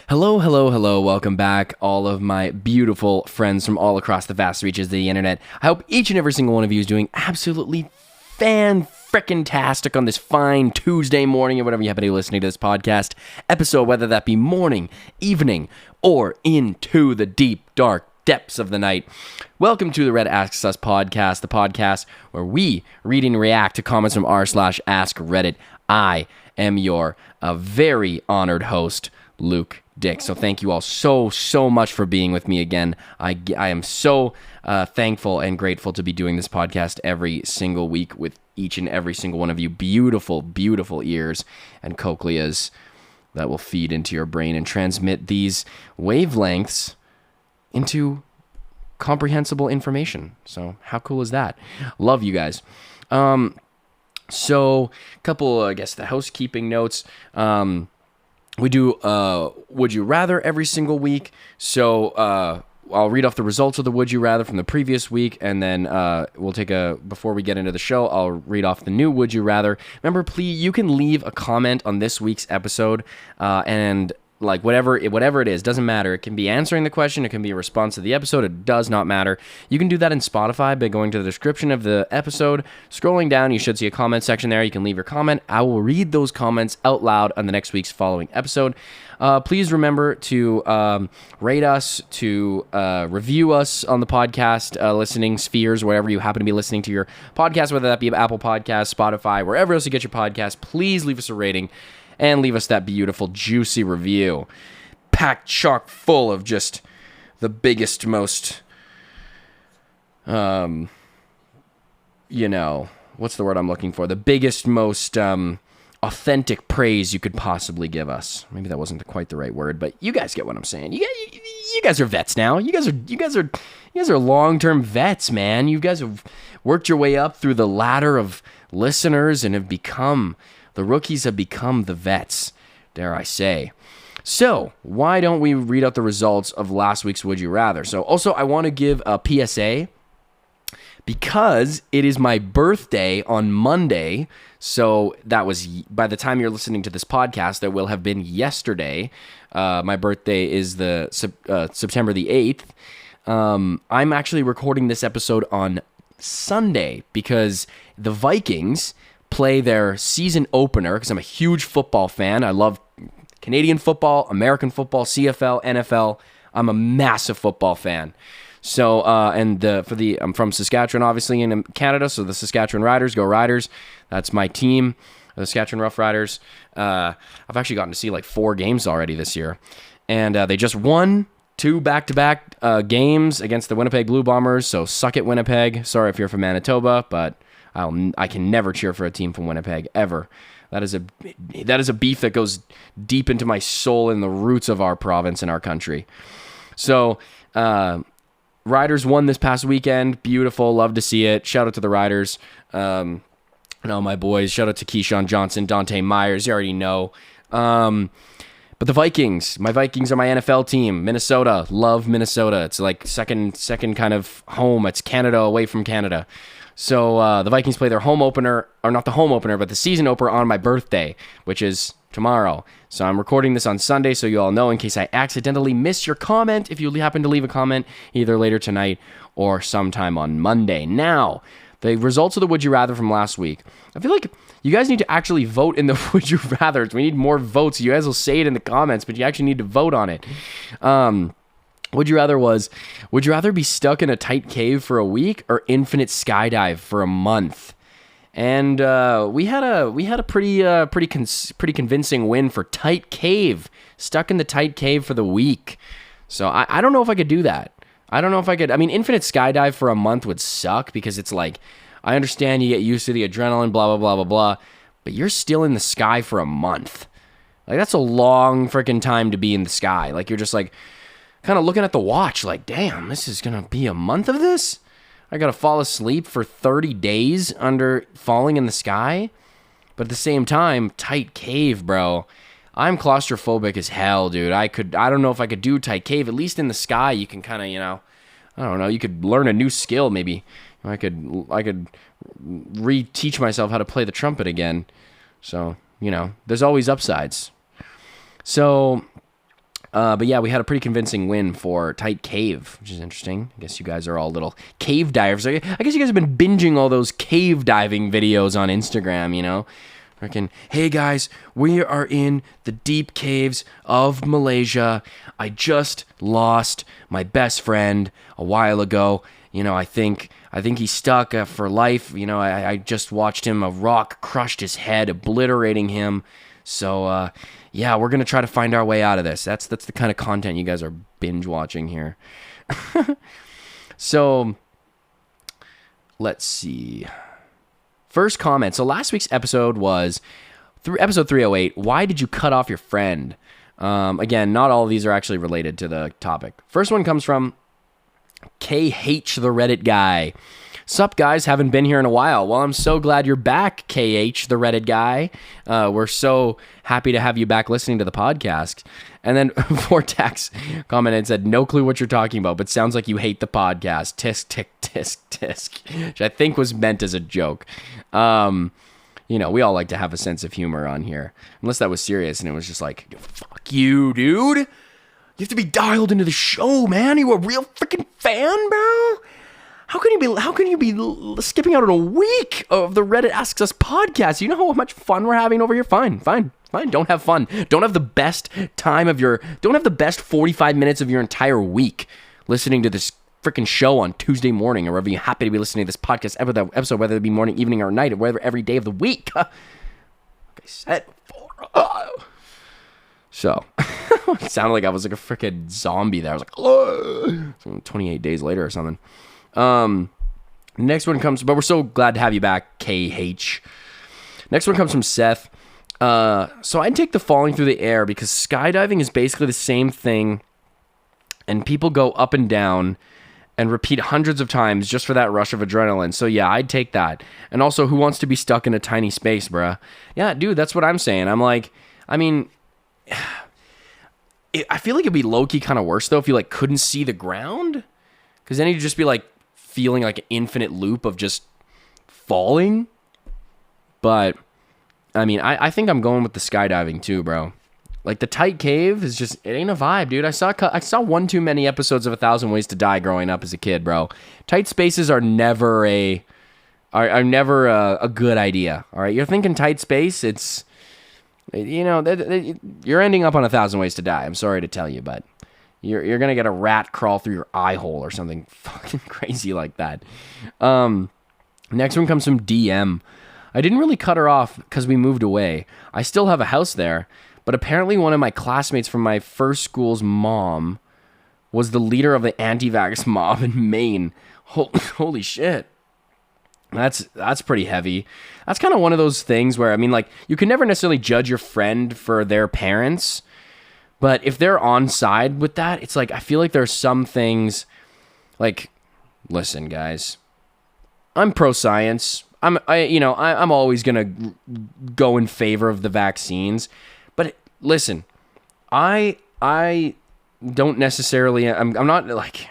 Hello, hello, hello. Welcome back, all of my beautiful friends from all across the vast reaches of the internet. I hope each and every single one of you is doing absolutely fan-frickin-tastic on this fine Tuesday morning or whatever you happen to be listening to this podcast episode, whether that be morning, evening, or into the deep, dark depths of the night. Welcome to the Red Asks Us podcast, the podcast where we read and react to comments from r/AskReddit. I am your very honored host, Luke Dick. So thank you all so much for being with me again. I am so thankful and grateful to be doing this podcast every single week with each and every single one of you beautiful, beautiful ears and cochleas that will feed into your brain and transmit these wavelengths into comprehensible information. So how cool is that? Love you guys. So a couple, I guess, the housekeeping notes. We do Would You Rather every single week. So I'll read off the results of the Would You Rather from the previous week, and then before we get into the show, I'll read off the new Would You Rather. Remember, please, you can leave a comment on this week's episode, and like whatever it is, doesn't matter. It can be answering the question, it can be a response to the episode, it does not matter. You can do that in Spotify by going to the description of the episode, scrolling down, you should see a comment section there. You can leave your comment. I will read those comments out loud on the next week's following episode. Please remember to rate us, to review us on the podcast listening spheres, wherever you happen to be listening to your podcast, whether that be Apple Podcasts, Spotify, wherever else you get your podcast. Please leave us a rating and leave us that beautiful, juicy review, packed chock full of just the biggest, most, what's the word I'm looking for? The biggest, most authentic praise you could possibly give us. Maybe that wasn't quite the right word, but you guys get what I'm saying. You guys are vets now. You guys are long-term vets, man. You guys have worked your way up through the ladder of listeners and have become... The rookies have become the vets, dare I say. So, why don't we read out the results of last week's Would You Rather? So, also, I want to give a PSA because it is my birthday on Monday. So, that was, by the time you're listening to this podcast, that will have been yesterday. My birthday is the September the 8th. I'm actually recording this episode on Sunday because the Vikings play their season opener, because I'm a huge football fan. I love Canadian football, American football, CFL, NFL. I'm a massive football fan. So, I'm from Saskatchewan, obviously, in Canada, so the Saskatchewan Riders, go Riders. That's my team, the Saskatchewan Rough Riders. I've actually gotten to see like 4 games already this year. And they just won 2 back-to-back games against the Winnipeg Blue Bombers, so suck it, Winnipeg. Sorry if you're from Manitoba, but I can never cheer for a team from Winnipeg, ever. That is a beef that goes deep into my soul and the roots of our province and our country. So, Riders won this past weekend. Beautiful. Love to see it. Shout out to the Riders. And all my boys. Shout out to Keyshawn Johnson, Dante Myers. You already know. But the Vikings. My Vikings are my NFL team. Minnesota. Love Minnesota. It's like second kind of home. It's Canada away from Canada. So the Vikings play their home opener, or not the home opener, but the season opener on my birthday, which is tomorrow. So I'm recording this on Sunday, so you all know in case I accidentally miss your comment, if you happen to leave a comment either later tonight or sometime on Monday. Now, the results of the Would You Rather from last week. I feel like you guys need to actually vote in the Would You Rathers. We need more votes. You guys will say it in the comments, but you actually need to vote on it. Would you rather be stuck in a tight cave for a week or infinite skydive for a month? And we had a pretty convincing win for tight cave, stuck in the tight cave for the week. So I don't know if I could do that. I don't know if I could. I mean, infinite skydive for a month would suck because it's like, I understand you get used to the adrenaline, blah blah blah blah blah, but you're still in the sky for a month. Like, that's a long freaking time to be in the sky. Like, you're just like, kind of looking at the watch like, damn, this is going to be a month of this? I got to fall asleep for 30 days under falling in the sky? But at the same time, tight cave, bro. I'm claustrophobic as hell, dude. I don't know if I could do tight cave. At least in the sky, you can kind of, I don't know, you could learn a new skill maybe. I could re-teach myself how to play the trumpet again. So, there's always upsides. So, But yeah, we had a pretty convincing win for Tight Cave, which is interesting. I guess you guys are all little cave divers. I guess you guys have been binging all those cave diving videos on Instagram, you know? Freaking, hey guys, we are in the deep caves of Malaysia. I just lost my best friend a while ago. You know, I think he's stuck for life. You know, I just watched him, a rock crushed his head, obliterating him. So, yeah, we're going to try to find our way out of this. That's the kind of content you guys are binge watching here. So, let's see. First comment. So last week's episode was episode 308. Why did you cut off your friend? Again, not all of these are actually related to the topic. First one comes from KH, the Reddit guy. Sup, guys? Haven't been here in a while. Well, I'm so glad you're back, KH, the Reddit guy. We're so happy to have you back listening to the podcast. And then Vortex commented and said, no clue what you're talking about, but sounds like you hate the podcast. Tisk, tisk, tisk, tisk. Which I think was meant as a joke. You know, we all like to have a sense of humor on here. Unless that was serious and it was just like, fuck you, dude. You have to be dialed into the show, man. Are you a real freaking fan, bro? How can you be skipping out on a week of the Reddit Asks Us podcast? You know how much fun we're having over here? Fine. Don't have fun. Don't have the best 45 minutes of your entire week listening to this freaking show on Tuesday morning, or wherever you happen to be listening to this podcast episode, whether it be morning, evening, or night, or whatever, every day of the week. Okay, set for... So, it sounded like I was like a freaking zombie there. I was like, oh, 28 days later or something. Next one comes, but we're so glad to have you back, KH. Next one comes from Seth. So I'd take the falling through the air because skydiving is basically the same thing, and people go up and down and repeat hundreds of times just for that rush of adrenaline. So yeah, I'd take that. And also, who wants to be stuck in a tiny space, bruh? Yeah, dude, that's what I'm saying. I'm like, I mean, I feel like it'd be low-key kind of worse, though, if you, like, couldn't see the ground. Because then you'd just be, like, feeling like an infinite loop of just falling. But, I mean, I think I'm going with the skydiving, too, bro. Like, the tight cave is just, it ain't a vibe, dude. I saw one too many episodes of 1,000 Ways to Die growing up as a kid, bro. Tight spaces are never a good idea, all right? You're thinking tight space, it's... You know, you're ending up on 1,000 Ways to Die. I'm sorry to tell you, but you're gonna get a rat crawl through your eye hole or something fucking crazy like that. Next one comes from DM. I didn't really cut her off because we moved away. I still have a house there, but apparently one of my classmates from my first school's mom was the leader of the anti-vax mob in Maine. Holy shit. That's pretty heavy. That's kind of one of those things where, I mean, like, you can never necessarily judge your friend for their parents, but if they're on side with that, it's like, I feel like there's some things, like, listen, guys, I'm pro-science. I'm always gonna go in favor of the vaccines, but listen, I don't necessarily, I'm not, like,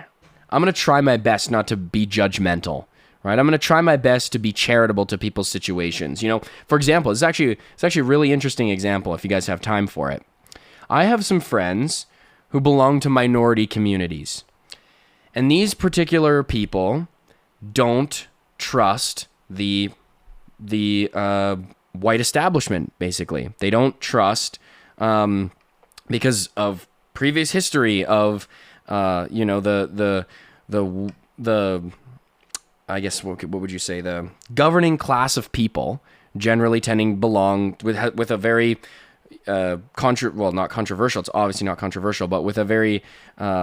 I'm gonna try my best not to be judgmental. Right, I'm going to try my best to be charitable to people's situations. You know, for example, it's actually a really interesting example if you guys have time for it. I have some friends who belong to minority communities. And these particular people don't trust the white establishment, basically. They don't trust because of previous history of the I guess what would you say, the governing class of people generally belong with a very not controversial. It's obviously not controversial, but with a very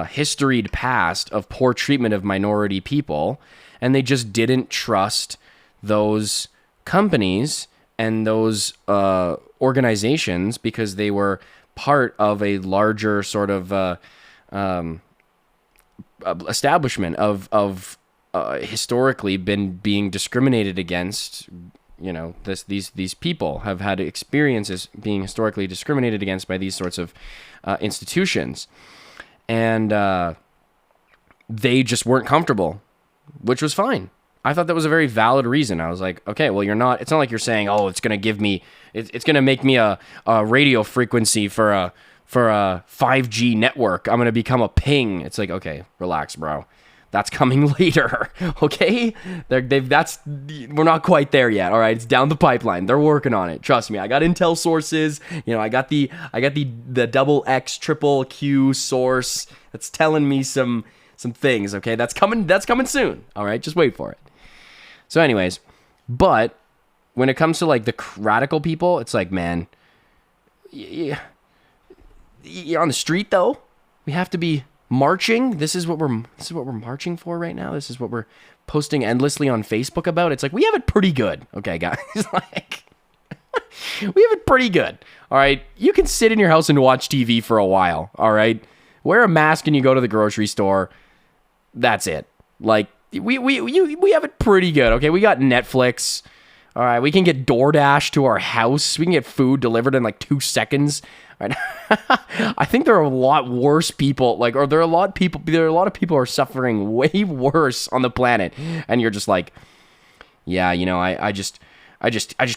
historied past of poor treatment of minority people, and they just didn't trust those companies and those organizations because they were part of a larger sort of establishment of historically being discriminated against. You know, these people have had experiences being historically discriminated against by these sorts of institutions, and they just weren't comfortable, which was fine. I thought that was a very valid reason. I was like, okay, well, it's not like you're saying, oh, it's going to give me, it's going to make me a radio frequency for for a 5G network. I'm going to become a ping. It's like, okay, relax, bro. That's coming later, okay? We're not quite there yet, all right? It's down the pipeline. They're working on it. Trust me. I got intel sources. I got the double X triple Q source that's telling me some things, okay? That's coming soon, all right? Just wait for it. So anyways, but when it comes to like the radical people, it's like, man, you're on the street though. We have to be marching. This is what we're marching for right now. This is what we're posting endlessly on Facebook about. It's like, we have it pretty good. Okay, guys. Like, we have it pretty good. All right. You can sit in your house and watch TV for a while. All right. Wear a mask and you go to the grocery store. That's it. Like, we have it pretty good. Okay. We got Netflix. All right. We can get DoorDash to our house. We can get food delivered in like 2 seconds. Right. I think there are a lot worse people, there are a lot of people who are suffering way worse on the planet, and you're just like, yeah, I just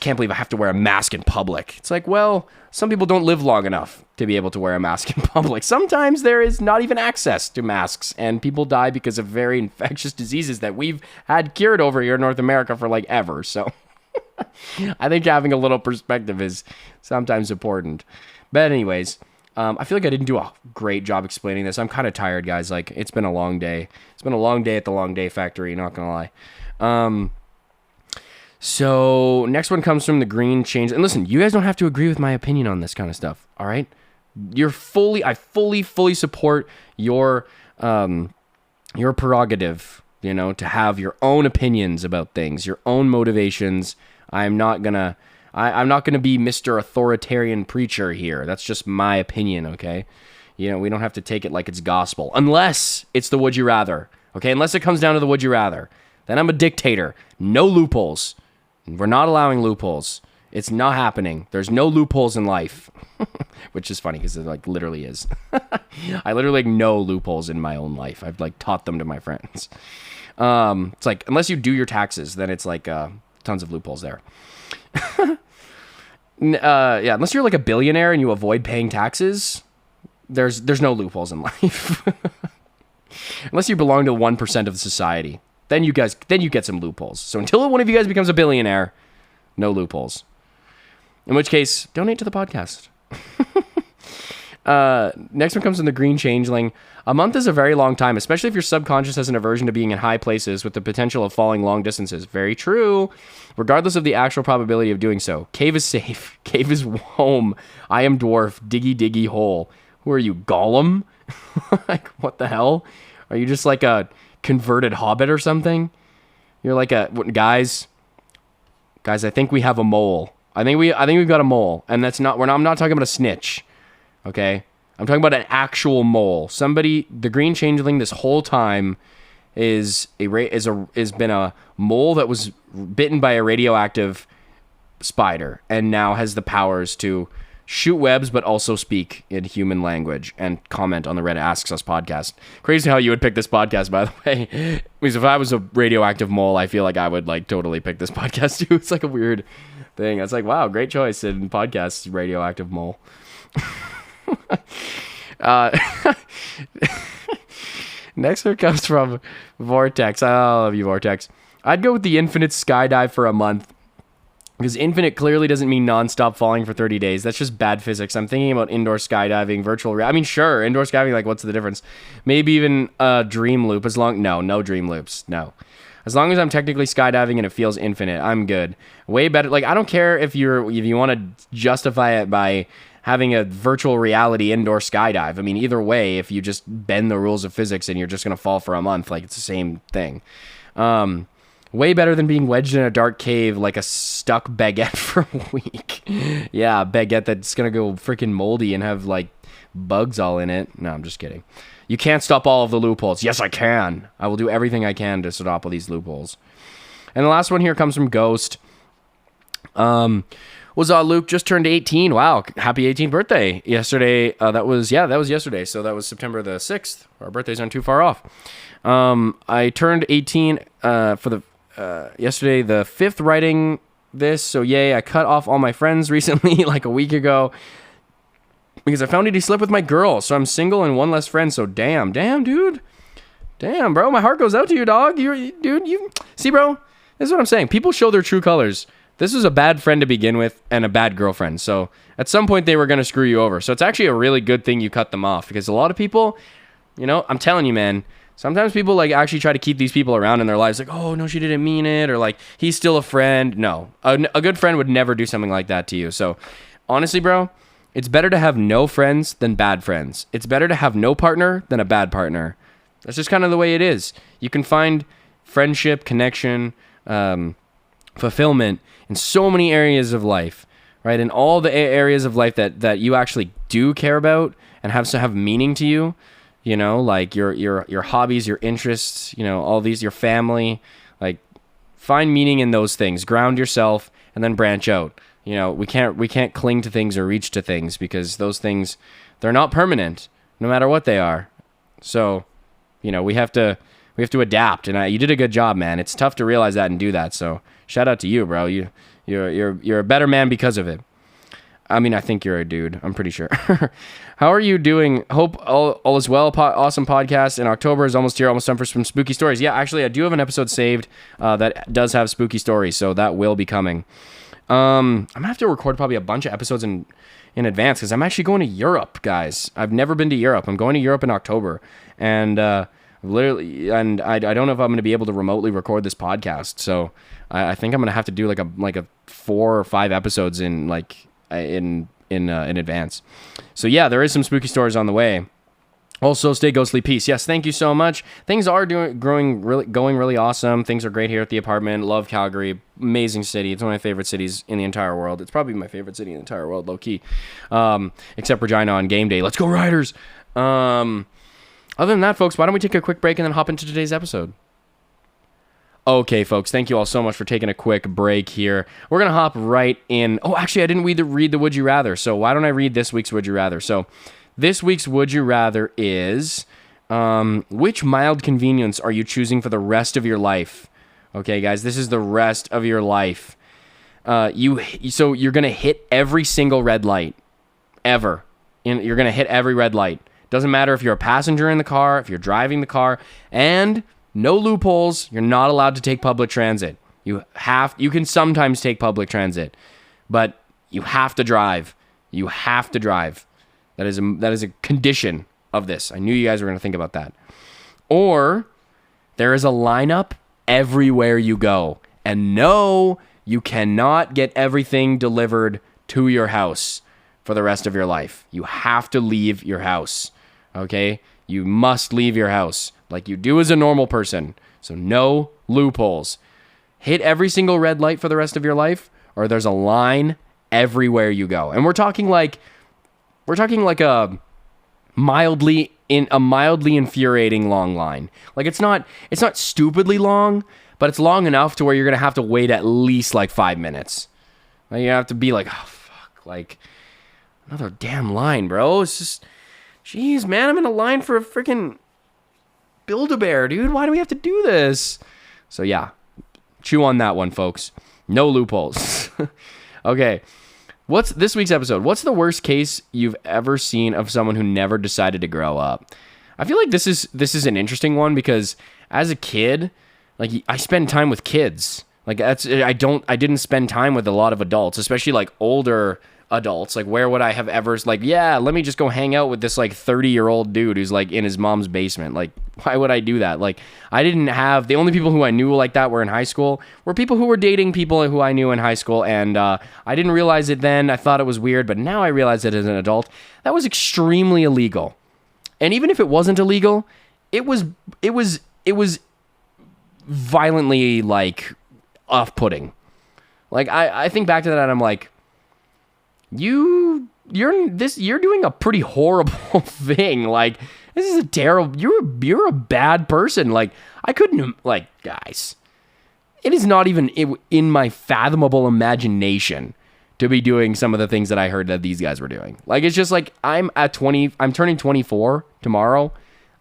can't believe I have to wear a mask in public. It's like, well, some people don't live long enough to be able to wear a mask in public. Sometimes there is not even access to masks, and people die because of very infectious diseases that we've had cured over here in North America for like ever. So I think having a little perspective is sometimes important. But anyways, I feel like I didn't do a great job explaining this. I'm kind of tired, guys. Like, it's been a long day. It's been a long day at the Long Day Factory, not gonna lie. So next one comes from the Green Change. And listen, you guys don't have to agree with my opinion on this kind of stuff, all right? I fully support your prerogative, to have your own opinions about things, your own motivations. I'm not gonna be Mr. Authoritarian Preacher here. That's just my opinion, okay? We don't have to take it like it's gospel. Unless it's the would you rather, okay? Unless it comes down to the would you rather. Then I'm a dictator. No loopholes. We're not allowing loopholes. It's not happening. There's no loopholes in life. Which is funny because it like literally is. I literally know loopholes in my own life. I've like taught them to my friends. It's like, unless you do your taxes, then it's like tons of loopholes there. Yeah, unless you're like a billionaire and you avoid paying taxes, there's no loopholes in life. Unless you belong to 1% of society, then you get some loopholes. So until one of you guys becomes a billionaire, no loopholes. In which case, donate to the podcast. Next one comes from the Green Changeling. A month is a very long time, especially if your subconscious has an aversion to being in high places with the potential of falling long distances. Very true. Regardless of the actual probability of doing so. Cave is safe. Cave is home. I am dwarf. Diggy diggy hole. Who are you, Gollum? Like, what the hell? Are you just like a converted hobbit or something? You're like guys, I think we have a mole. I think we've got a mole, and I'm not talking about a snitch. Okay? I'm talking about an actual mole. The Green Changeling this whole time has been a mole that was bitten by a radioactive spider and now has the powers to shoot webs but also speak in human language and comment on the Reddit Asks Us podcast. Crazy how you would pick this podcast, by the way. Because if I was a radioactive mole, I feel like I would like totally pick this podcast too. It's like a weird thing. It's like, wow, great choice in podcasts, radioactive mole. Next one comes from Vortex. I love you, Vortex. I'd go with the infinite skydive for a month. Because infinite clearly doesn't mean non-stop falling for 30 days. That's just bad physics. I'm thinking about indoor skydiving, virtual reality. I mean, sure, indoor skydiving, like, what's the difference? Maybe even a dream loop. No dream loops. No. As long as I'm technically skydiving and it feels infinite, I'm good. Way better. Like, I don't care if you want to justify it by having a virtual reality indoor skydive. I mean, either way, if you just bend the rules of physics and you're just going to fall for a month, like, it's the same thing. Way better than being wedged in a dark cave like a stuck baguette for a week. Yeah, baguette that's going to go freaking moldy and have, like, bugs all in it. No, I'm just kidding. You can't stop all of the loopholes. Yes, I can. I will do everything I can to stop all these loopholes. And the last one here comes from Ghost. Luke just turned 18. Wow, happy 18th birthday. Yesterday, that was yesterday. So that was September the 6th. Our birthdays aren't too far off. I turned 18 for the yesterday the 5th writing this. So yay, I cut off all my friends recently, like a week ago. because I found out he slept with my girl, so I'm single and one less friend. So damn, dude. Damn, bro, my heart goes out to you, dog. You see, bro, this is what I'm saying. People show their true colors. This was a bad friend to begin with and a bad girlfriend. So at some point they were going to screw you over. So it's actually a really good thing you cut them off, because a lot of people, you know, I'm telling you, man, sometimes people like actually try to keep these people around in their lives. Like, oh no, she didn't mean it. Or like, he's still a friend. No, a good friend would never do something like that to you. So honestly, bro, it's better to have no friends than bad friends. It's better to have no partner than a bad partner. That's just kind of the way it is. You can find friendship, connection, fulfillment in so many areas of life, right? In all the areas of life that you actually do care about and have meaning to you, you know, like your hobbies, your interests, you know, all these, your family, like find meaning in those things, ground yourself, and then branch out. You know, we can't cling to things or reach to things, because those things, they're not permanent, no matter what they are. So, you know, we have to adapt, and you did a good job, man. It's tough to realize that and do that. So shout out to you, bro. You're a better man because of it. I mean, I think you're a dude. I'm pretty sure. How are you doing? Hope all is well. Awesome podcast. And October is almost here. Almost time for some spooky stories. Yeah, actually, I do have an episode saved that does have spooky stories, so that will be coming. I'm gonna have to record probably a bunch of episodes in advance, because I'm actually going to Europe, guys. I've never been to Europe. I'm going to Europe in October, and I don't know if I'm going to be able to remotely record this podcast. So I think I'm going to have to do like a 4 or 5 episodes in advance. So yeah, there is some spooky stories on the way. Also, stay ghostly, peace. Yes, thank you so much. Things are going really awesome. Things are great here at the apartment. Love Calgary, amazing city. It's one of my favorite cities in the entire world. It's probably my favorite city in the entire world, low key. Except Regina on game day. Let's go Riders. Other than that, folks, why don't we take a quick break and then hop into today's episode? Okay, folks, thank you all so much for taking a quick break here. We're going to hop right in. Oh, actually, I didn't read the Would You Rather, so why don't I read this week's Would You Rather? So this week's Would You Rather is, which mild convenience are you choosing for the rest of your life? Okay, guys, this is the rest of your life. So you're going to hit every single red light, ever. You're going to hit every red light. Doesn't matter if you're a passenger in the car, if you're driving the car, and no loopholes. You're not allowed to take public transit. You can sometimes take public transit, but you have to drive. You have to drive. That is a condition of this. I knew you guys were going to think about that. Or there is a lineup everywhere you go. And no, you cannot get everything delivered to your house for the rest of your life. You have to leave your house. Okay? You must leave your house like you do as a normal person. So no loopholes. Hit every single red light for the rest of your life, or there's a line everywhere you go. And we're talking like a mildly infuriating long line. Like it's not stupidly long, but it's long enough to where you're going to have to wait at least like 5 minutes. Like you have to be like, oh fuck, like another damn line, bro. It's just, jeez, man, I'm in a line for a freaking Build-A-Bear, dude. Why do we have to do this? So yeah, chew on that one, folks. No loopholes. Okay. What's this week's episode? What's the worst case you've ever seen of someone who never decided to grow up? I feel like this is an interesting one, because as a kid, like I spend time with kids. Like I didn't spend time with a lot of adults, especially like older adults. Like where would I have ever like, yeah, let me just go hang out with this like 30-year-old dude who's like in his mom's basement. Like why would I do that? Like I didn't have, the only people who I knew like that were in high school were people who were dating people who I knew in high school, and I didn't realize it then. I thought it was weird, but now I realize it as an adult. That was extremely illegal. And even if it wasn't illegal, it was violently like off-putting. Like I think back to that and I'm like, you're doing a pretty horrible thing. Like this is a terrible, you're a bad person. Like I couldn't, like, guys, it is not even in my fathomable imagination to be doing some of the things that I heard that these guys were doing. Like it's just like I'm turning 24 tomorrow.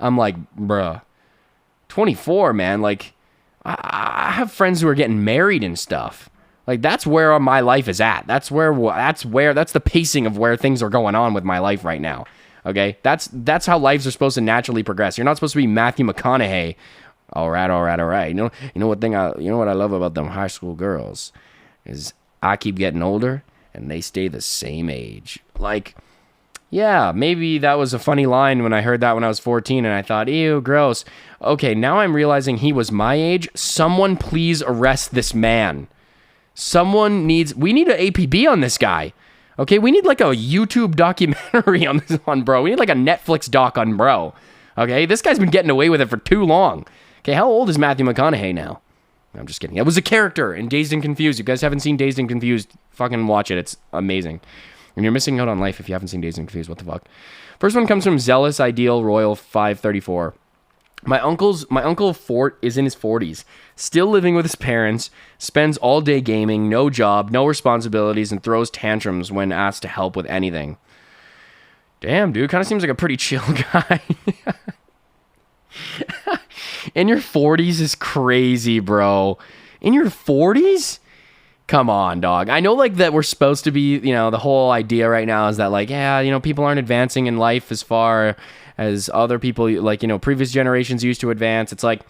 I'm like, bruh, 24, man. Like I have friends who are getting married and stuff. Like, that's where my life is at. That's the pacing of where things are going on with my life right now. Okay? That's how lives are supposed to naturally progress. You're not supposed to be Matthew McConaughey. All right. You know what I love about them high school girls is I keep getting older and they stay the same age. Like, yeah, maybe that was a funny line when I heard that when I was 14 and I thought, ew, gross. Okay, now I'm realizing he was my age. Someone please arrest this man. We need an APB on this guy. Okay, we need like a YouTube documentary on bro. We need like a Netflix doc on bro. Okay, this guy's been getting away with it for too long. Okay, how old is Matthew McConaughey now? I'm just kidding. It was a character in Dazed and Confused. You guys haven't seen Dazed and Confused, fucking watch it. It's amazing. And you're missing out on life if you haven't seen Dazed and Confused. What the fuck? First one comes from Zealous Ideal Royal 534. My uncle Fort is in his 40s, still living with his parents, spends all day gaming, no job, no responsibilities, and throws tantrums when asked to help with anything. Damn, dude, kind of seems like a pretty chill guy. In your 40s is crazy, bro. In your 40s? Come on, dog. I know, like, that we're supposed to be, the whole idea right now is that, like, yeah, people aren't advancing in life as far as other people, like, previous generations used to advance. It's like,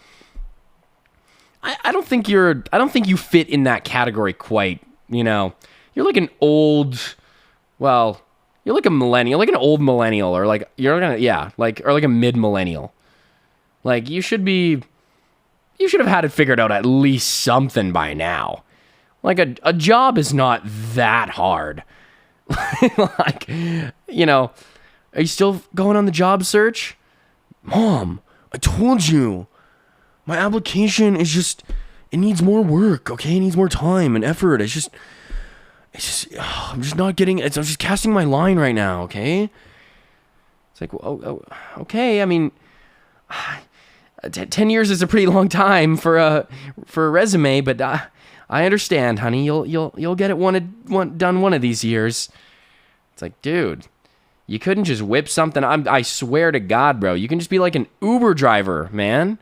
I don't think you fit in that category quite, You're like an old, you're like a millennial, like an old millennial, or like, or like a mid-millennial. Like, you should have had it figured out at least something by now. Like, a job is not that hard. Like, are you still going on the job search? Mom, I told you. My application is just, it needs more work, okay? It needs more time and effort. I'm just not getting, I'm just casting my line right now, okay? It's like, okay, I mean, 10 years is a pretty long time for a resume, but I understand, honey. You'll get it done one of these years. It's like, dude, you couldn't just whip something. I swear to God, bro, you can just be like an Uber driver, man.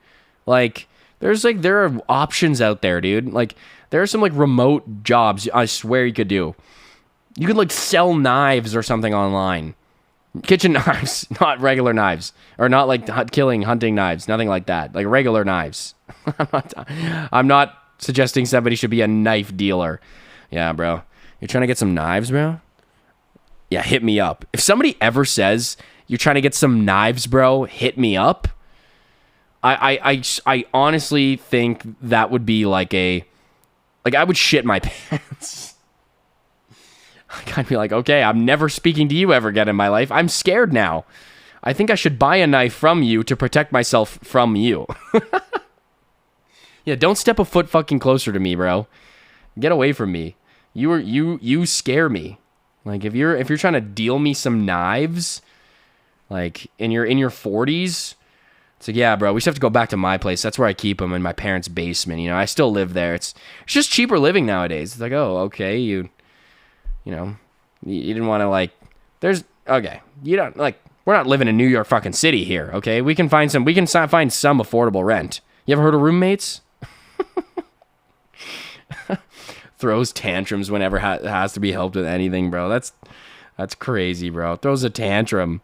Like, there are options out there, dude. Like, there are some like remote jobs I swear you could do. You could like sell knives or something online. Kitchen knives, not regular knives, or not like hunting knives, nothing like that. Like regular knives. I'm not suggesting somebody should be a knife dealer. Yeah, bro. You're trying to get some knives, bro? Yeah, hit me up. If somebody ever says you're trying to get some knives, bro, hit me up. I honestly think that would be like I would shit my pants. I'd be like, okay, I'm never speaking to you ever again in my life. I'm scared now. I think I should buy a knife from you to protect myself from you. Yeah, don't step a foot fucking closer to me, bro. Get away from me. You scare me. Like, if you're trying to deal me some knives, like in your 40s, it's like, yeah, bro, we just have to go back to my place. That's where I keep them, in my parents' basement. I still live there. It's just cheaper living nowadays. It's like, oh, okay, you didn't want to, like, you don't, like, we're not living in New York fucking city here, okay? We can find some affordable rent. You ever heard of roommates? Throws tantrums whenever has to be helped with anything, bro. That's crazy, bro. Throws a tantrum.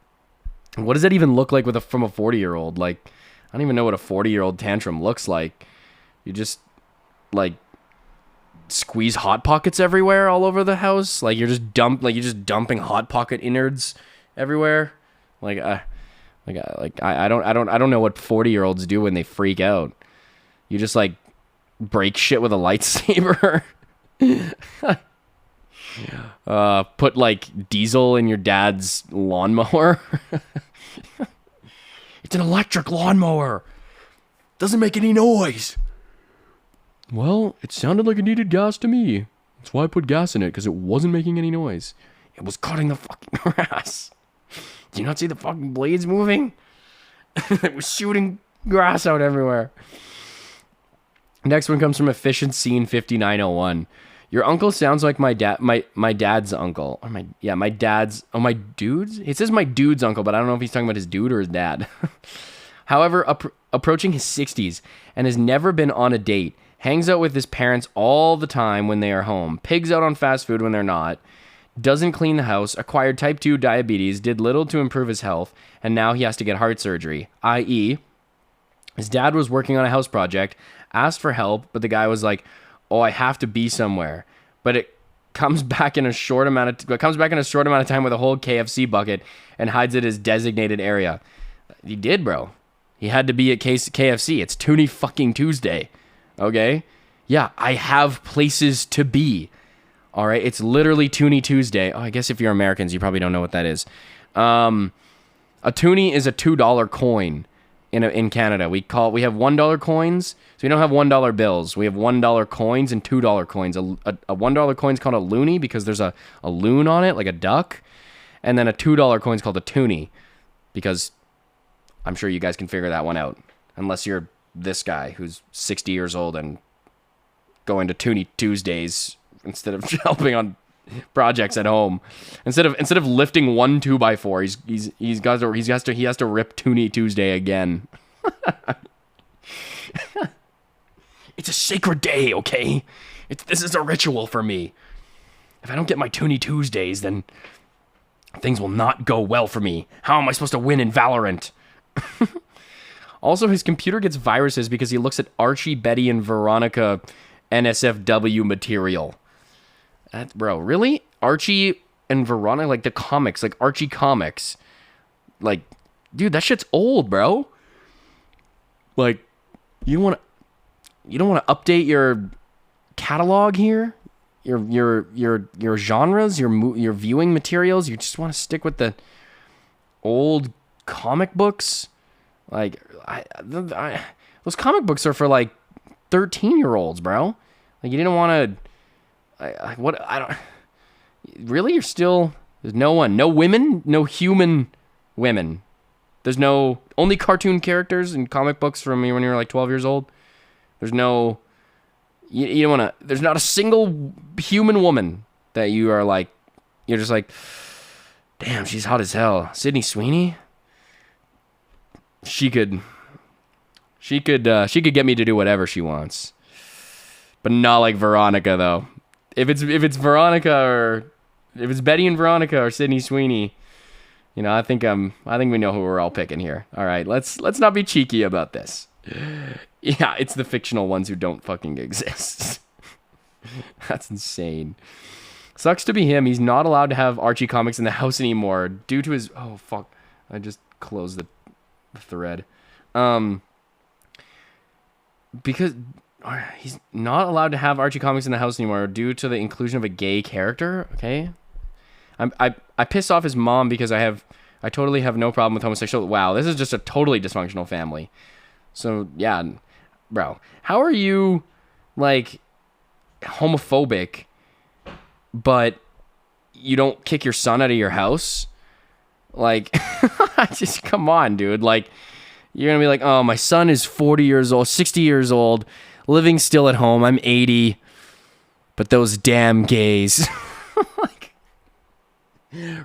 What does that even look like from a 40-year-old? Like, I don't even know what a 40-year-old tantrum looks like. You just, like, squeeze Hot Pockets everywhere all over the house. Like, you're just dumping Hot Pocket innards everywhere. I don't know what 40-year-olds do when they freak out. You just, like, break shit with a lightsaber. Put like diesel in your dad's lawnmower. It's an electric lawnmower. Doesn't make any noise. Well, it sounded like it needed gas to me. That's why I put gas in it, because it wasn't making any noise. It was cutting the fucking grass. Do you not see the fucking blades moving? It was shooting grass out everywhere. Next one comes from Efficient Scene 5901. Your uncle sounds like my dad's uncle. Or my dad's. Oh, my dude's? It says my dude's uncle, but I don't know if he's talking about his dude or his dad. However, approaching his 60s and has never been on a date, hangs out with his parents all the time when they are home, pigs out on fast food when they're not, doesn't clean the house, acquired type 2 diabetes, did little to improve his health, and now he has to get heart surgery, i.e., his dad was working on a house project, asked for help, but the guy was like, "Oh, I have to be somewhere." But it comes back in a short amount of time with a whole KFC bucket and hides it as designated area. He did, bro. He had to be at KFC. It's Toonie fucking Tuesday. Okay? Yeah, I have places to be. All right? It's literally Toonie Tuesday. Oh, I guess if you're Americans, you probably don't know what that is. A toonie is a $2 coin. In Canada, we have $1 coins, so we don't have $1 bills. We have $1 coins and $2 coins. A $1 coin is called a loonie because there's a loon on it, like a duck, and then a $2 coin is called a toonie because I'm sure you guys can figure that one out, unless you're this guy who's 60 years old and going to Toonie Tuesdays instead of helping on projects at home. Instead of lifting one 2x4, he has to rip Toonie Tuesday again. It's a sacred day, okay? This is a ritual for me. If I don't get my Toonie Tuesdays, then things will not go well for me. How am I supposed to win in Valorant? Also, his computer gets viruses because he looks at Archie, Betty, and Veronica NSFW material. Bro, really? Archie and Veronica, like the comics, like Archie comics. Like, dude, that shit's old, bro. Like, you don't want to update your catalog here? Your genres, your viewing materials? You just want to stick with the old comic books? Like, those comic books are for like 13-year-olds, bro. Like, you didn't want to. Really? There's no women, no human women. There's no, only cartoon characters in comic books from when you were like 12 years old. There's no, you don't want to, there's not a single human woman that you're just like, damn, she's hot as hell. Sydney Sweeney? She could get me to do whatever she wants. But not like Veronica, though. If it's Veronica or if it's Betty and Veronica or Sydney Sweeney, you know, I think we know who we're all picking here. All right, let's not be cheeky about this. Yeah, it's the fictional ones who don't fucking exist. That's insane. Sucks to be him. He's not allowed to have Archie comics in the house anymore due to his. Oh fuck! I just closed the thread. Because. He's not allowed to have Archie comics in the house anymore due to the inclusion of a gay character. Okay, I pissed off his mom because I totally have no problem with homosexual. Wow, this is just a totally dysfunctional family. So yeah, bro, how are you like homophobic, but you don't kick your son out of your house? Like, just come on, dude. Like, you're gonna be like, oh, my son is 40 years old, 60 years old. Living still at home. I'm 80. But those damn gays. Like,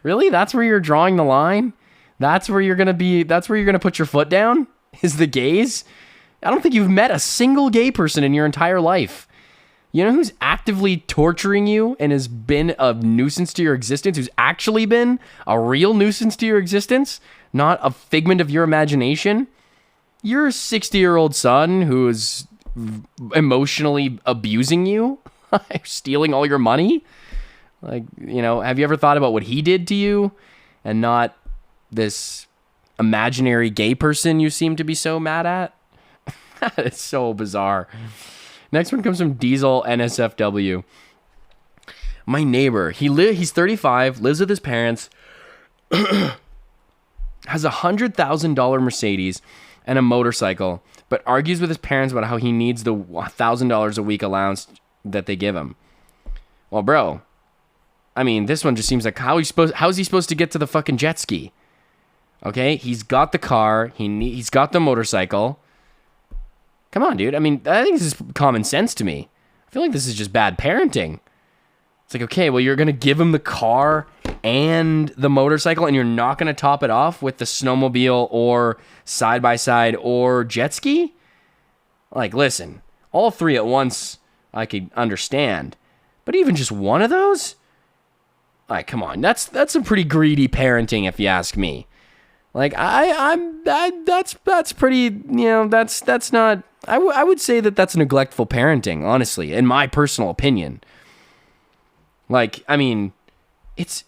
really? That's where you're drawing the line? That's where you're going to put your foot down? Is the gays? I don't think you've met a single gay person in your entire life. You know who's actively torturing you and has been a nuisance to your existence? Who's actually been a real nuisance to your existence? Not a figment of your imagination? Your 60-year-old son who is emotionally abusing you, stealing all your money. Like, you know, have you ever thought about what he did to you and not this imaginary gay person you seem to be so mad at? It's so bizarre. Next one comes from Diesel NSFW. My neighbor, he's 35, lives with his parents, has a $100,000 Mercedes and a motorcycle, but argues with his parents about how he needs the $1,000 a week allowance that they give him. Well, bro, I mean, this one just seems like how's he supposed to get to the fucking jet ski? Okay, he's got the car, he's got the motorcycle. Come on, dude. I mean, I think this is common sense to me. I feel like this is just bad parenting. It's like, okay, well, you're going to give him the car and the motorcycle, and you're not going to top it off with the snowmobile or side-by-side or jet ski? Like, listen, All three at once, I could understand. But even just one of those? Like, come on, that's some pretty greedy parenting, if you ask me. Like, that's pretty, you know, that's not, I would say that's neglectful parenting, honestly, in my personal opinion. Like, I mean, it's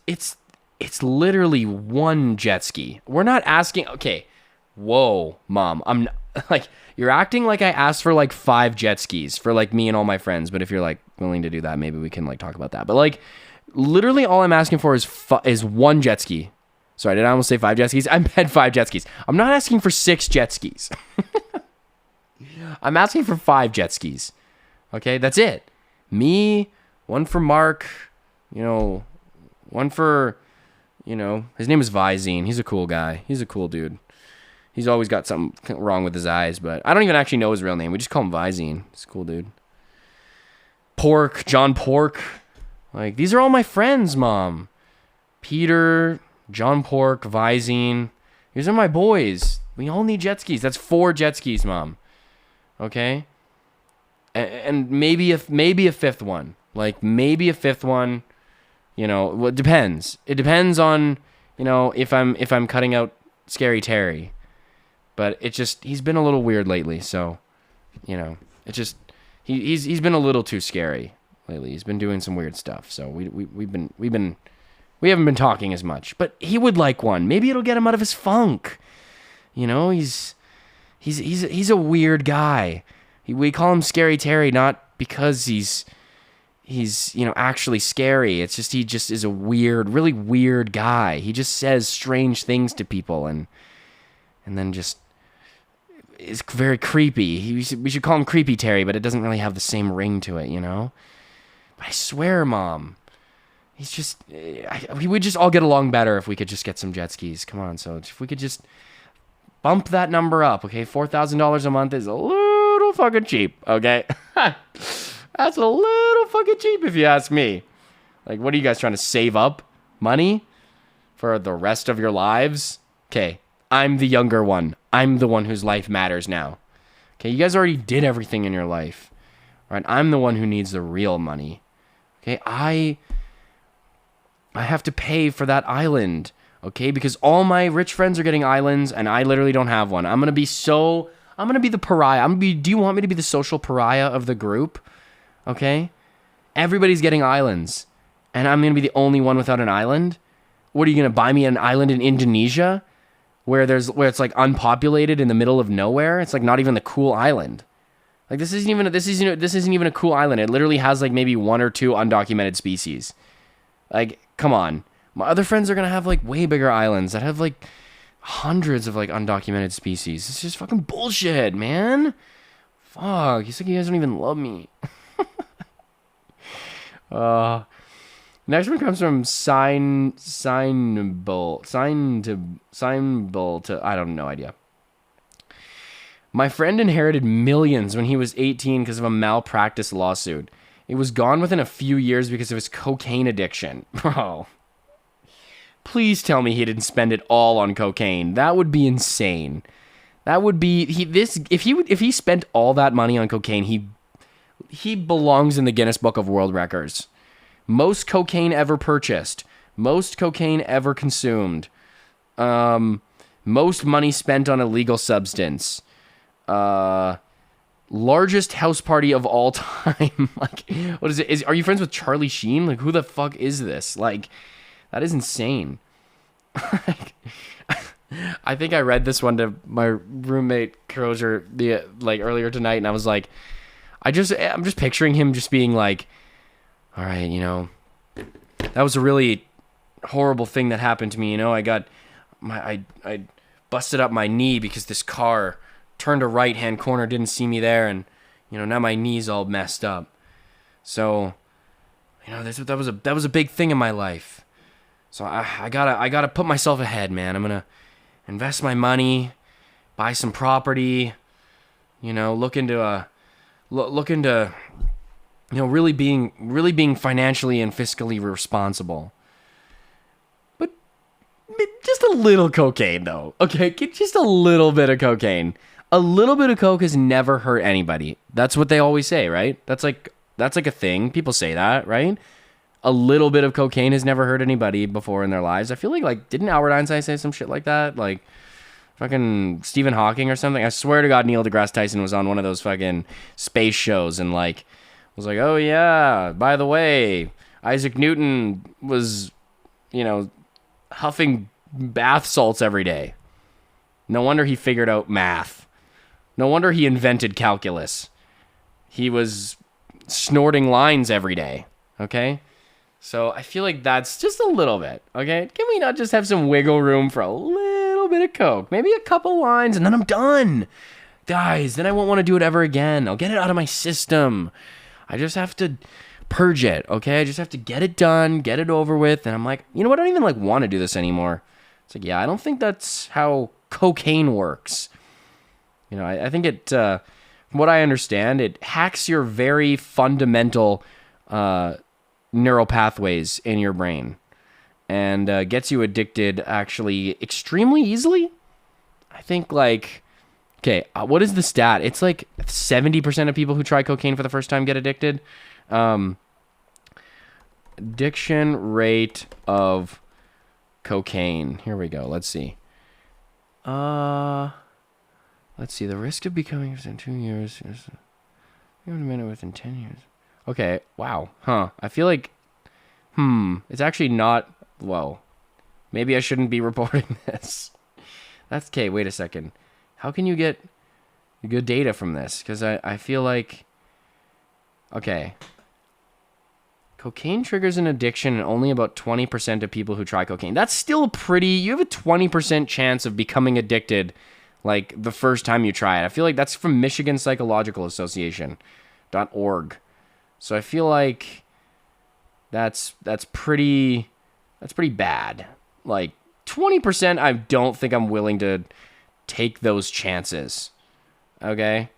literally one jet ski. We're not asking, okay, whoa, Mom, I'm like, you're acting like I asked for like 5 jet skis for like me and all my friends, but if you're like willing to do that, maybe we can like talk about that. But like, literally all I'm asking for is one jet ski. Sorry, did I almost say 5 jet skis? I meant 5 jet skis. I'm not asking for 6 jet skis. I'm asking for 5 jet skis. Okay, that's it. Me, one for Mark, you know, one for, you know, his name is Visine. He's a cool guy. He's a cool dude. He's always got something wrong with his eyes, but I don't even actually know his real name. We just call him Visine. He's a cool dude. Pork, John Pork. Like, these are all my friends, Mom. Peter, John Pork, Visine. These are my boys. We all need jet skis. That's 4 jet skis, Mom. Okay? And maybe a 5th one. Like, maybe a 5th one. You know, well, it depends. It depends on, you know, if I'm cutting out Scary Terry. But it just, he's been a little weird lately, so, you know, it just, he's been a little too scary lately. He's been doing some weird stuff, so we haven't been talking as much. But he would like one. Maybe it'll get him out of his funk. You know, he's a weird guy. We call him Scary Terry not because he's you know, actually scary. It's just he just is a weird, really weird guy. He just says strange things to people and then just is very creepy. We should call him Creepy Terry, but it doesn't really have the same ring to it, you know? But I swear, Mom, he's just, we would just all get along better if we could just get some jet skis. Come on, so if we could just bump that number up, okay? $4,000 a month is a little fucking cheap, okay? That's a little fucking cheap if you ask me. Like, what are you guys trying to save up money for the rest of your lives? Okay, I'm the younger one. I'm the one whose life matters now. Okay, you guys already did everything in your life. All right, I'm the one who needs the real money. Okay, I have to pay for that island. Okay, because all my rich friends are getting islands and I literally don't have one. I'm going to be the pariah. Do you want me to be the social pariah of the group? Okay? Everybody's getting islands. And I'm going to be the only one without an island? What, are you going to buy me an island in Indonesia? Where it's like unpopulated in the middle of nowhere? It's like not even the cool island. Like this isn't even a cool island. It literally has like maybe 1 or 2 undocumented species. Like, come on. My other friends are going to have like way bigger islands that have like hundreds of like undocumented species. It's just fucking bullshit, man. Fuck. It's like you guys don't even love me. Next one comes from Signable to I don't know idea. My friend inherited millions when he was 18 because of a malpractice lawsuit. It was gone within a few years because of his cocaine addiction. Bro, please tell me he didn't spend it all on cocaine. That would be insane. That would be if he spent all that money on cocaine, he belongs in the Guinness Book of World Records. Most cocaine ever purchased. Most cocaine ever consumed. Most money spent on illegal substance. Largest house party of all time. Like, what is it? Are you friends with Charlie Sheen? Like, who the fuck is this? Like, that is insane. I think I read this one to my roommate Crozier earlier tonight, and I was like, I'm just picturing him just being like, all right, you know, that was a really horrible thing that happened to me. You know, I busted up my knee because this car turned a right-hand corner, didn't see me there, and, you know, now my knee's all messed up. So, you know, that was a big thing in my life. So I gotta put myself ahead, man. I'm gonna invest my money, buy some property, you know, look into you know, really being financially and fiscally responsible. But just a little cocaine, though. Okay, just a little bit of cocaine. a little bit of coke has never hurt anybody. That's what they always say, right? That's like a thing. People say that, right? A little bit of cocaine has never hurt anybody before in their lives. I feel like didn't Albert Einstein say some shit like that? Like fucking Stephen Hawking or something? I swear to God, Neil deGrasse Tyson was on one of those fucking space shows and like was like, oh yeah, by the way, Isaac Newton was, huffing bath salts every day. No wonder he figured out math. No wonder he invented calculus. He was snorting lines every day, okay? So I feel like that's just a little bit, okay? Can we not just have some wiggle room for a little bit of coke? Maybe a couple lines and then I'm done. Guys, then I won't want to do it ever again. I'll get it out of my system. I just have to purge it, okay? I just have to get it done, get it over with. And I'm like, you know what? I don't even want to do this anymore. It's like, yeah, I don't think that's how cocaine works. I think it, from what I understand, it hacks your very fundamental neural pathways in your brain and gets you addicted actually extremely easily. I think okay, what is the stat? It's like 70% of people who try cocaine for the first time get addicted. Addiction rate of cocaine. Here we go. Let's see. Let's see. The risk of becoming within 2 years. Even a minute within 10 years. Okay. Wow. Huh. I feel like, it's actually not, whoa. Maybe I shouldn't be reporting this. That's okay. Wait a second. How can you get good data from this? Because I feel like, okay. Cocaine triggers an addiction in only about 20% of people who try cocaine. That's still you have a 20% chance of becoming addicted like the first time you try it. I feel like that's from Michigan Psychological Association.org. So I feel like that's pretty bad. Like 20%, I don't think I'm willing to take those chances. Okay?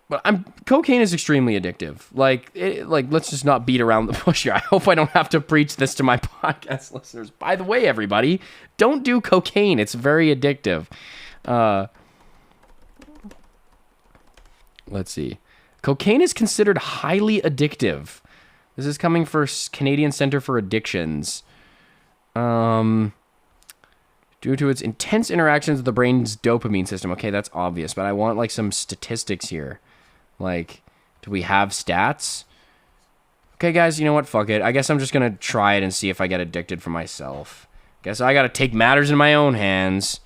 But cocaine is extremely addictive. Let's just not beat around the bush here. I hope I don't have to preach this to my podcast listeners. By the way, everybody, don't do cocaine. It's very addictive. Let's see. Cocaine is considered highly addictive. This is coming from Canadian Center for Addictions. Due to its intense interactions with the brain's dopamine system. Okay, that's obvious, but I want some statistics here. Do we have stats? Okay, guys, you know what? Fuck it. I guess I'm just going to try it and see if I get addicted for myself. Guess I got to take matters in my own hands.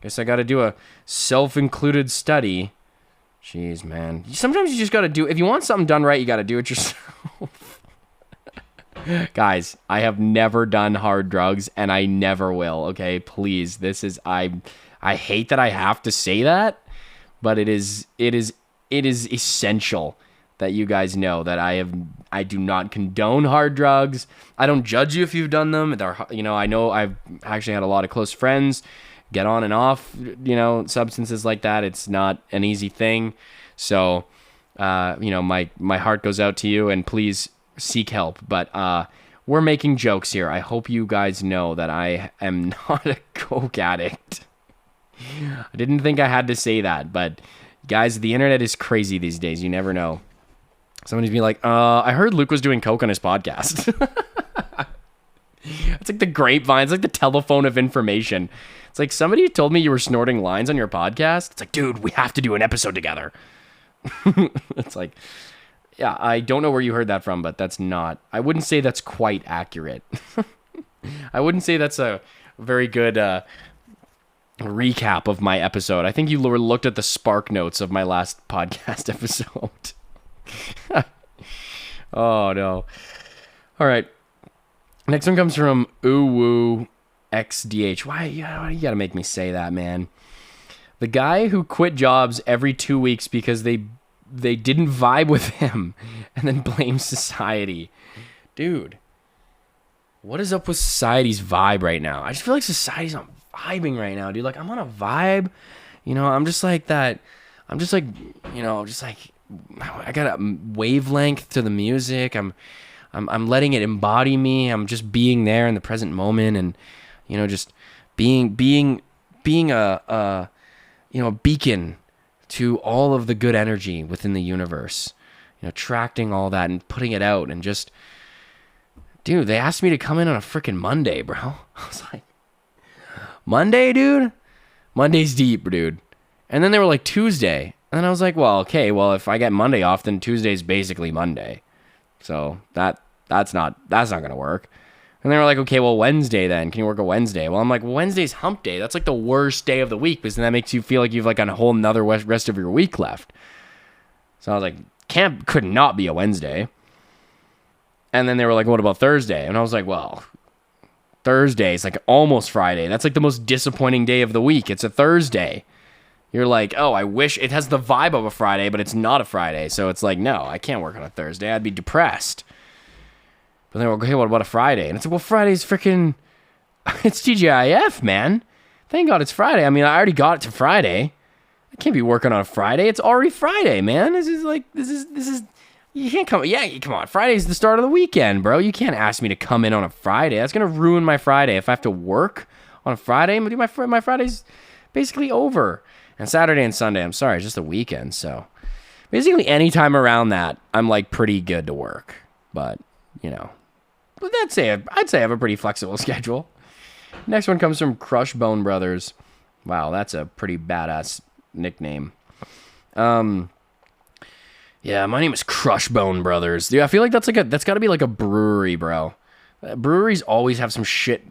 Guess I got to do a self-included study. Jeez, man. Sometimes you just got to if you want something done right, you got to do it yourself. Guys, I have never done hard drugs and I never will, okay? Please, I hate that I have to say that, but it is essential that you guys know that I do not condone hard drugs. I don't judge you if you've done them. I know I've actually had a lot of close friends get on and off, substances like that. It's not an easy thing. So, my heart goes out to you and please seek help. But we're making jokes here. I hope you guys know that I am not a coke addict. I didn't think I had to say that, but guys, the internet is crazy these days. You never know. Somebody's be like, I heard Luke was doing coke on his podcast. It's like the grapevine. It's like the telephone of information. It's like somebody told me you were snorting lines on your podcast. It's like, dude, we have to do an episode together. It's like, yeah, I don't know where you heard that from, but I wouldn't say that's quite accurate. I wouldn't say that's a very good recap of my episode. I think you looked at the spark notes of my last podcast episode. Oh, no. All right. Next one comes from Uwu XDH. Why you gotta make me say that, man? The guy who quit jobs every 2 weeks because they didn't vibe with him and then blames society. Dude, what is up with society's vibe right now? I just feel like society's not vibing right now, dude. I'm on a vibe. I'm just like that. I'm just like, I got a wavelength to the music. I'm letting it embody me. I'm just being there in the present moment and, just being a a beacon to all of the good energy within the universe, attracting all that and putting it out. And just, dude, they asked me to come in on a freaking Monday, bro. I was like, Monday, dude? Monday's deep, dude. And then they were like, Tuesday. And I was like, well, okay, well, if I get Monday off, then Tuesday's basically Monday. So that's not going to work. And they were like, okay, well, Wednesday then. Can you work a Wednesday? Well, I'm like, Wednesday's hump day. That's like the worst day of the week, because then that makes you feel like you've like a whole nother rest of your week left. So I was like, could not be a Wednesday. And then they were like, what about Thursday? And I was like, well, Thursday is like almost Friday. That's like the most disappointing day of the week. It's a Thursday. You're like, oh, I wish it has the vibe of a Friday, but it's not a Friday. So it's like, no, I can't work on a Thursday. I'd be depressed. But then we're like, okay, what about a Friday? And it's like, well, Friday's freaking, it's TGIF, man. Thank God it's Friday. I mean, I already got it to Friday. I can't be working on a Friday. It's already Friday, man. This is, you can't come, yeah, come on. Friday's the start of the weekend, bro. You can't ask me to come in on a Friday. That's going to ruin my Friday. If I have to work on a Friday, my Friday's basically over. And Saturday and Sunday, I'm sorry, it's just a weekend. So basically any time around that, I'm like pretty good to work. But, but I'd say I have a pretty flexible schedule. Next one comes from Crush Bone Brothers. Wow, that's a pretty badass nickname. Yeah, my name is Crush Bone Brothers. Dude, I feel like that's got to be like a brewery, bro. Breweries always have some shit,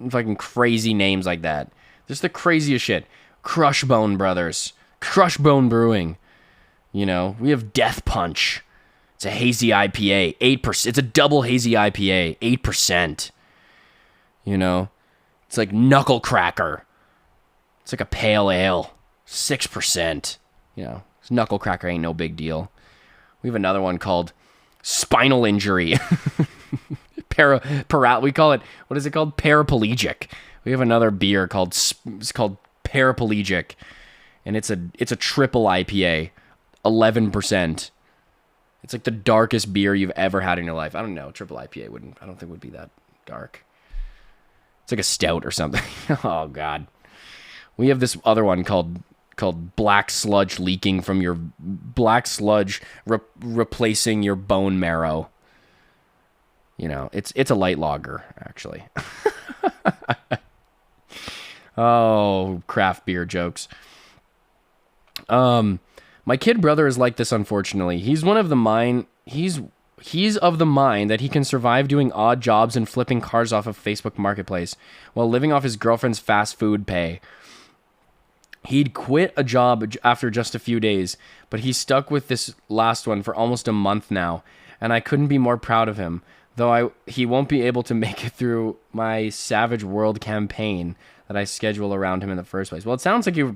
fucking crazy names like that. Just the craziest shit. Crush Bone Brothers. Crush Bone Brewing. We have Death Punch. It's a hazy IPA, 8%. It's a double hazy IPA, 8%. It's like Knuckle Cracker. It's like a pale ale, 6%. Knuckle Cracker ain't no big deal. We have another one called Spinal Injury. We call it, what is it called? Paraplegic. We have another beer it's called Paraplegic, and it's a triple IPA, 11%. It's like the darkest beer you've ever had in your life. I don't know. Triple IPA I don't think would be that dark. It's like a stout or something. Oh God. We have this other one called black sludge leaking from your black sludge replacing your bone marrow. It's a light lager actually. Oh, craft beer jokes. My kid brother is like this, unfortunately. He's of the mind that he can survive doing odd jobs and flipping cars off of Facebook Marketplace while living off his girlfriend's fast food pay. He'd quit a job after just a few days, but he's stuck with this last one for almost a month now, and I couldn't be more proud of him, though he won't be able to make it through my Savage World campaign that I schedule around him in the first place. Well, it sounds like your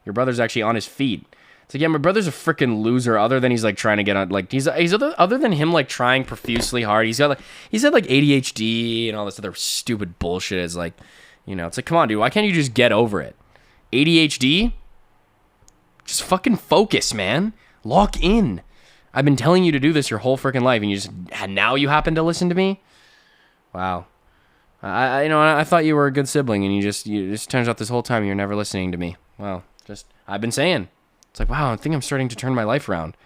brother's actually on his feet. It's like, yeah, my brother's a freaking loser. Other than he's like trying to get on, like he's other than him like trying profusely hard. He's had like ADHD and all this other stupid bullshit. Is like, it's like, come on, dude, why can't you just get over it? ADHD, just fucking focus, man. Lock in. I've been telling you to do this your whole freaking life, and now you happen to listen to me. Wow. I thought you were a good sibling, and you just turns out this whole time you're never listening to me. Well, I've been saying. It's like, wow, I think I'm starting to turn my life around.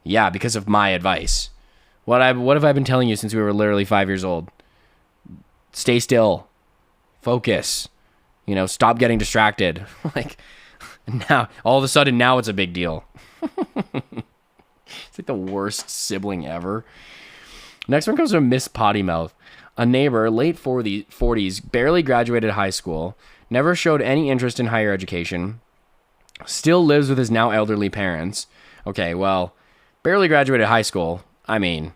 Yeah, because of my advice. What have I been telling you since we were literally 5 years old? Stay still. Focus. Stop getting distracted. Like, now, all of a sudden, now it's a big deal. It's like the worst sibling ever. Next one comes from Miss Potty Mouth. A neighbor, late 40s, barely graduated high school, never showed any interest in higher education, still lives with his now elderly parents. Okay, well, barely graduated high school. I mean,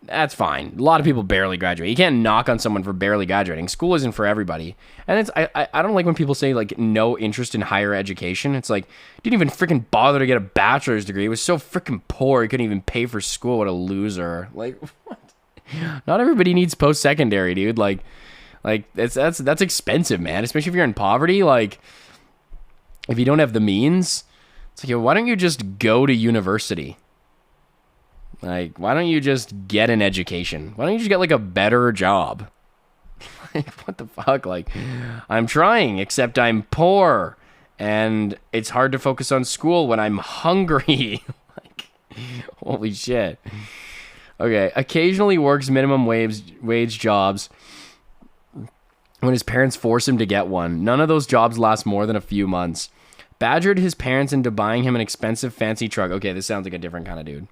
that's fine. A lot of people barely graduate. You can't knock on someone for barely graduating. School isn't for everybody. And I don't like when people say like no interest in higher education. It's like, didn't even freaking bother to get a bachelor's degree. He was so freaking poor he couldn't even pay for school. What a loser. Like, what? Not everybody needs post-secondary, dude. Like that's expensive, man. Especially if you're in poverty. Like, if you don't have the means, it's like, yo, why don't you just go to university? Like, why don't you just get an education? Why don't you just get like a better job? Like, what the fuck? Like, I'm trying, except I'm poor And it's hard to focus on school when I'm hungry. Like, holy shit. Okay, occasionally works minimum wage jobs when his parents force him to get one. None of those jobs last more than a few months. Badgered his parents into buying him an expensive fancy truck. Okay, this sounds like a different kind of dude.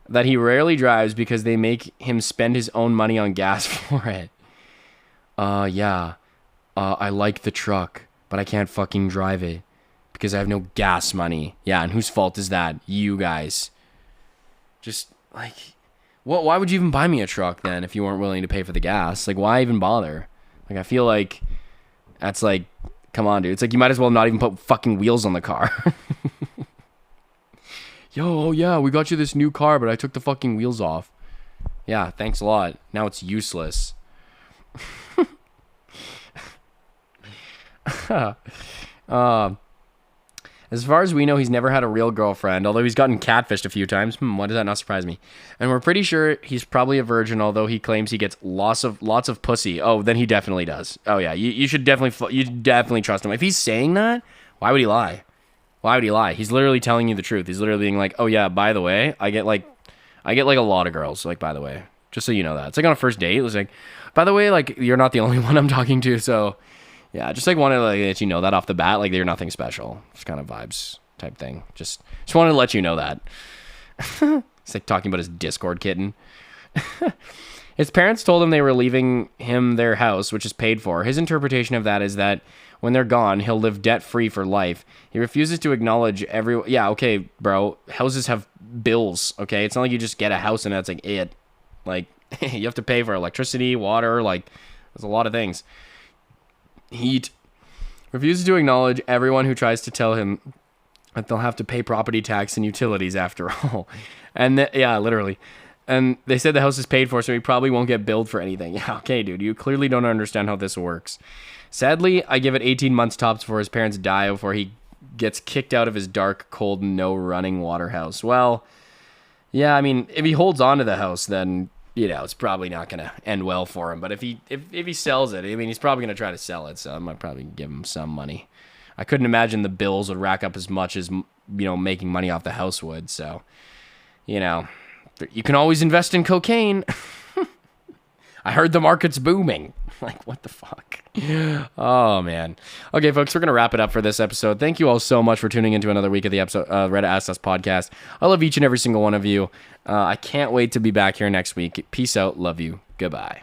That he rarely drives because they make him spend his own money on gas for it. Yeah. I like the truck, but I can't fucking drive it because I have no gas money. Yeah, and whose fault is that? You guys. Just, like, why would you even buy me a truck then if you weren't willing to pay for the gas? Like, why even bother? Like, I feel like that's like, come on, dude. It's like you might as well not even put fucking wheels on the car. Yo, yeah, we got you this new car, but I took the fucking wheels off. Yeah, thanks a lot. Now it's useless. As far as we know, he's never had a real girlfriend, although he's gotten catfished a few times. Why does that not surprise me? And we're pretty sure he's probably a virgin, although he claims he gets lots of pussy. Oh, then he definitely does. Oh yeah, you should definitely trust him. If he's saying that, why would he lie? Why would he lie? He's literally telling you the truth. He's literally being like, oh yeah, by the way, I get like a lot of girls. Like, by the way, just so you know that. It's like on a first date. It was like, by the way, like, you're not the only one I'm talking to, so. Yeah, just like wanted to let you know that off the bat, like, they're nothing special. Just kind of vibes type thing. Just wanted to let you know that. It's like talking about his Discord kitten. His parents told him they were leaving him their house, which is paid for. His interpretation of that is that when they're gone, he'll live debt-free for life. He refuses to acknowledge yeah, okay, bro, houses have bills, okay? It's not like you just get a house and that's like it. Like, you have to pay for electricity, water, like, there's a lot of things. Heat. Refuses to acknowledge everyone who tries to tell him that they'll have to pay property tax and utilities after all. And yeah, literally. And they said the house is paid for, so he probably won't get billed for anything. Yeah, okay, dude, you clearly don't understand how this works. Sadly, I give it 18 months tops before his parents die before he gets kicked out of his dark, cold, no running water house. Well, yeah, I mean, if he holds on to the house, then, you know, it's probably not going to end well for him. But if he sells it, I mean, he's probably going to try to sell it, so I might probably give him some money. I couldn't imagine the bills would rack up as much as, you know, making money off the house would. So, you know, you can always invest in cocaine. I heard the market's booming. Like, what the fuck? Oh, man. Okay, folks, we're going to wrap it up for this episode. Thank you all so much for tuning into another week of the episode Reddit Ask Us podcast. I love each and every single one of you. I can't wait to be back here next week. Peace out. Love you. Goodbye.